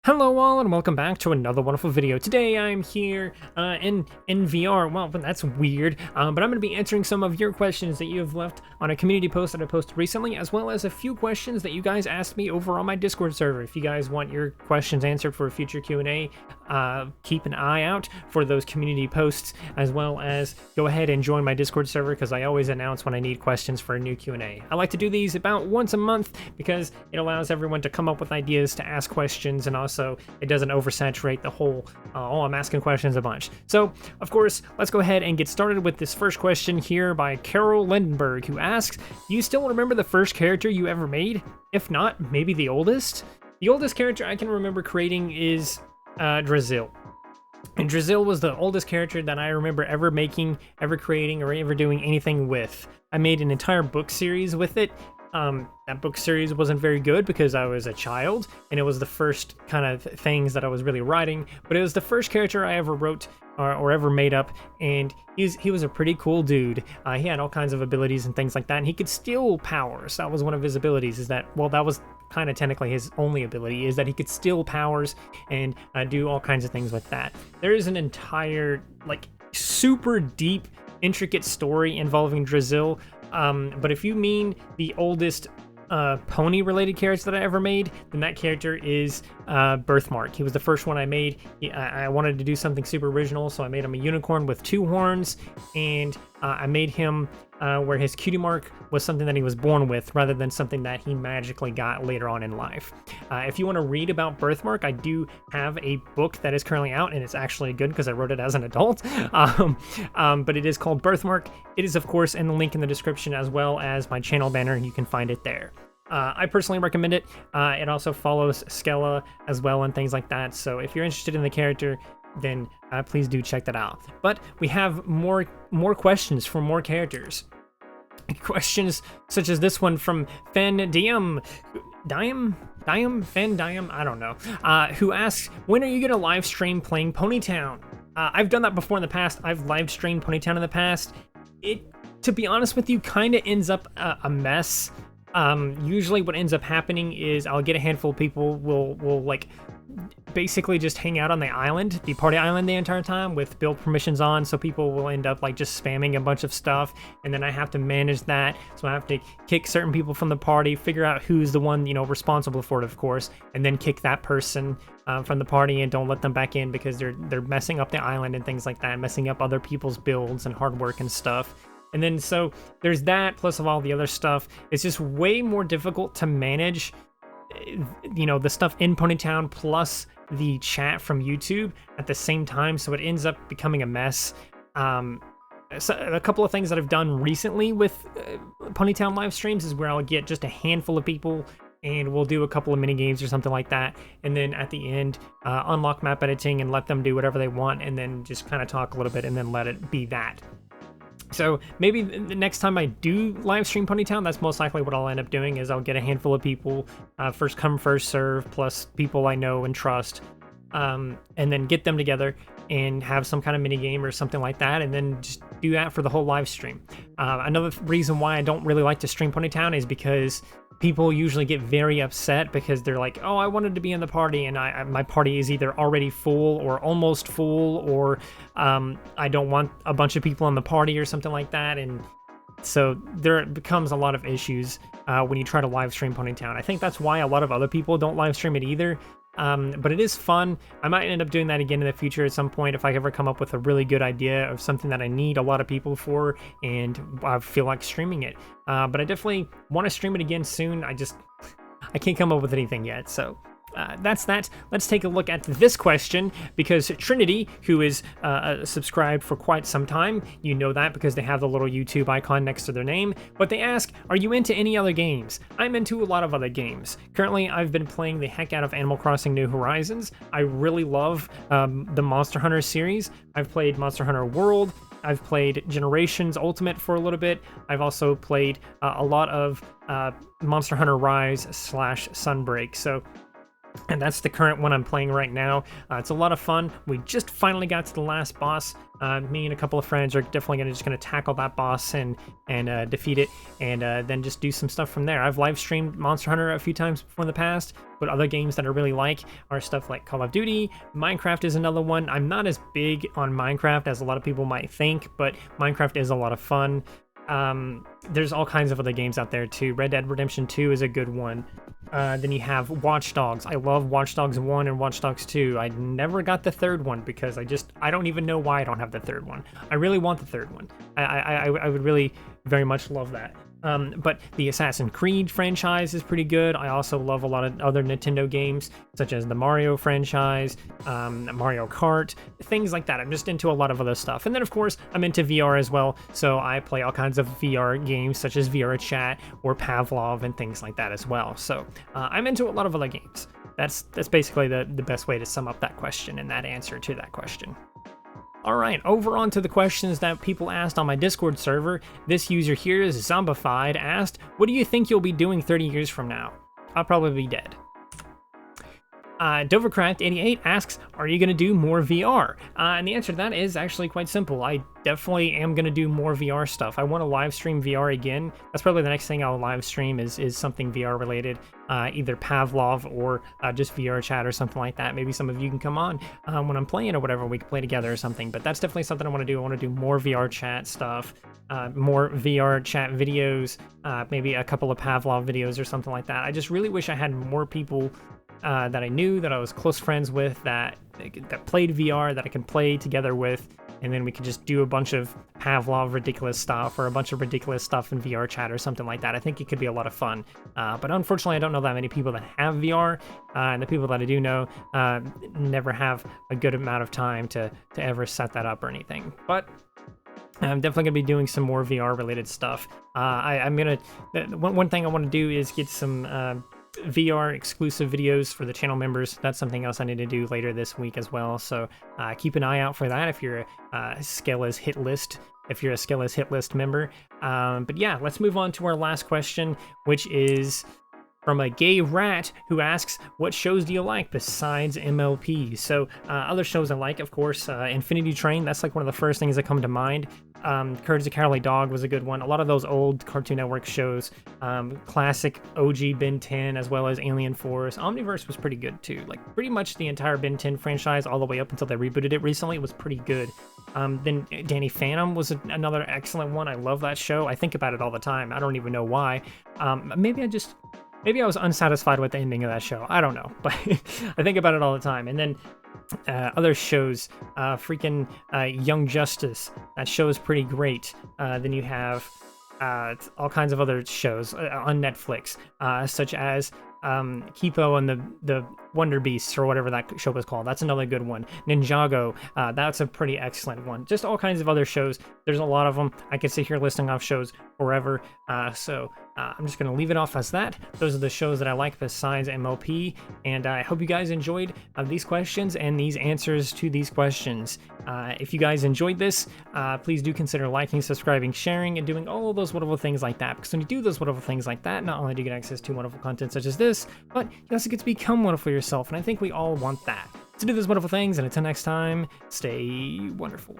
Hello all and welcome back to another wonderful video. Today I'm here in VR. Well, that's weird, but I'm going to be answering some of your questions that you have left on a community post that I posted recently, as well as a few questions that you guys asked me over on my Discord server. If you guys want your questions answered for a future Q&A, keep an eye out for those community posts, as well as go ahead and join my Discord server because I always announce when I need questions for a new Q&A. I like to do these about once a month because it allows everyone to come up with ideas to ask questions, and also it doesn't oversaturate the whole, oh, I'm asking questions a bunch. So, of course, let's go ahead and get started with this first question here by Carol Lindenberg, who asks, do you still remember the first character you ever made? If not, maybe the oldest? The oldest character I can remember creating is Drizzle. And Drizzle was the oldest character that I remember ever making, ever creating, or ever doing anything with. I made an entire book series with it. That book series wasn't very good because I was a child, and it was the first kind of things that I was really writing, but it was the first character I ever wrote or ever made up, and he was a pretty cool dude. He had all kinds of abilities and things like that, and he could steal powers. That was one of his abilities, is that, well, that was kind of technically his only ability, is that he could steal powers and do all kinds of things with that. There is an entire, like, super deep, intricate story involving Drizzle. But if you mean the oldest pony-related character that I ever made, then that character is Birthmark. He was the first one I made. I wanted to do something super original, so I made him a unicorn with 2 horns, and I made him where his cutie mark was something that he was born with, rather than something that he magically got later on in life. If you want to read about Birthmark, I do have a book that is currently out, and it's actually good because I wrote it as an adult. But it is called Birthmark. It is, of course, in the link in the description, as well as my channel banner. You can find it there. I personally recommend it. It also follows Skella as well and things like that. So if you're interested in the character, then please do check that out. But we have more questions from more characters. Questions such as this one from Fan I don't know, who asks, when are you gonna live stream playing Ponytown? I've done that before in the past. I've live streamed Ponytown in the past. It, to be honest with you, kind of ends up a mess. Usually what ends up happening is I'll get a handful of people will like basically just hang out on the island, the party island, the entire time with build permissions on, so people will end up like just spamming a bunch of stuff, and then I have to manage that. So I have to kick certain people from the party, figure out who's the one, you know, responsible for it, of course, and then kick that person from the party and don't let them back in because they're messing up the island and things like that, messing up other people's builds and hard work and stuff. And then so there's that, plus of all the other stuff. It's just way more difficult to manage, you know, the stuff in Ponytown plus the chat from YouTube at the same time, so it ends up becoming a mess. So a couple of things that I've done recently with Ponytown live streams is where I'll get just a handful of people and we'll do a couple of mini games or something like that, and then at the end unlock map editing and let them do whatever they want, and then just kind of talk a little bit and then let it be that. So maybe the next time I do live stream Ponytown, that's most likely what I'll end up doing, is I'll get a handful of people, first come, first serve, plus people I know and trust, and then get them together and have some kind of mini game or something like that, and then just do that for the whole live stream. Another reason why I don't really like to stream Ponytown is because people usually get very upset because they're like, oh, I wanted to be in the party, and my party is either already full or almost full, or I don't want a bunch of people in the party or something like that. And so there becomes a lot of issues when you try to live stream Ponytown. I think that's why a lot of other people don't live stream it either. But it is fun. I might end up doing that again in the future at some point if I ever come up with a really good idea of something that I need a lot of people for and I feel like streaming it. But I definitely want to stream it again soon. I can't come up with anything yet, so that's that. Let's take a look at this question, because Trinity, who is subscribed for quite some time, you know that because they have the little YouTube icon next to their name, but they ask, are you into any other games? I'm into a lot of other games. Currently, I've been playing the heck out of Animal Crossing New Horizons. I really love the Monster Hunter series. I've played Monster Hunter World. I've played Generations Ultimate for a little bit. I've also played a lot of Monster Hunter Rise / Sunbreak. So and that's the current one I'm playing right now. It's a lot of fun. We just finally got to the last boss. Me and a couple of friends are definitely just gonna tackle that boss and defeat it, and then just do some stuff from there. I've live streamed Monster Hunter a few times before in the past, but other games that I really like are stuff like Call of Duty. Minecraft is another one. I'm not as big on Minecraft as a lot of people might think, but Minecraft is a lot of fun. There's all kinds of other games out there too. Red Dead Redemption 2 is a good one. Then you have Watch Dogs. I love Watch Dogs 1 and Watch Dogs 2. I never got the third one because I don't even know why I don't have the third one. I really want the third one. I would really very much love that. But the Assassin's Creed franchise is pretty good. I also love a lot of other Nintendo games, such as the Mario franchise, Mario Kart, things like that. I'm just into a lot of other stuff. And then, of course, I'm into VR as well, so I play all kinds of VR games, such as VR Chat or Pavlov and things like that as well. So I'm into a lot of other games. That's basically the best way to sum up that question and that answer to that question. All right, over on to the questions that people asked on my Discord server. This user here is Zombified asked, what do you think you'll be doing 30 years from now? I'll probably be dead. Dovercraft88 asks, are you going to do more VR? And the answer to that is actually quite simple. I definitely am going to do more VR stuff. I want to live stream VR again. That's probably the next thing I'll live stream is something VR related, either Pavlov or just VR chat or something like that. Maybe some of you can come on when I'm playing or whatever. We can play together or something. But that's definitely something I want to do. I want to do more VR chat stuff, more VR chat videos, maybe a couple of Pavlov videos or something like that. I just really wish I had more people that I knew, that I was close friends with, that played VR, that I can play together with, and then we could just do a bunch of Pavlov ridiculous stuff or a bunch of ridiculous stuff in VR chat or something like that. I think it could be a lot of fun. But unfortunately, I don't know that many people that have VR, and the people that I do know never have a good amount of time to ever set that up or anything. But I'm definitely going to be doing some more VR related stuff. I'm going to, one thing I want to do is get some VR exclusive videos for the channel members. That's something else I need to do later this week as well. So keep an eye out for that if you're a Scale as Hit List. If you're a Scale as Hit List member. But yeah, let's move on to our last question, which is from a gay rat who asks, what shows do you like besides MLP? So other shows I like, of course, Infinity Train. That's like one of the first things that come to mind. Courage the Cowardly Dog was a good one. A lot of those old Cartoon Network shows, classic OG Ben 10, as well as Alien Force. Omniverse was pretty good too. Like pretty much the entire Ben 10 franchise, all the way up until they rebooted it recently, was pretty good. Then Danny Phantom was another excellent one. I love that show. I think about it all the time. I don't even know why. Maybe I was unsatisfied with the ending of that show. I don't know, but I think about it all the time. And then other shows, Young Justice. That show is pretty great. Then you have all kinds of other shows on Netflix, such as Kipo and the Wonder Beasts, or whatever that show was called. That's another good one. Ninjago, that's a pretty excellent one. Just all kinds of other shows. There's a lot of them. I could sit here listing off shows forever. So I'm just going to leave it off as that. Those are the shows that I like besides MLP. And I hope you guys enjoyed these questions and these answers to these questions. If you guys enjoyed this, please do consider liking, subscribing, sharing, and doing all of those wonderful things like that. Because when you do those wonderful things like that, not only do you get access to wonderful content such as this, but you also get to become wonderful yourself. And I think we all want that. So do those wonderful things, and until next time, stay wonderful.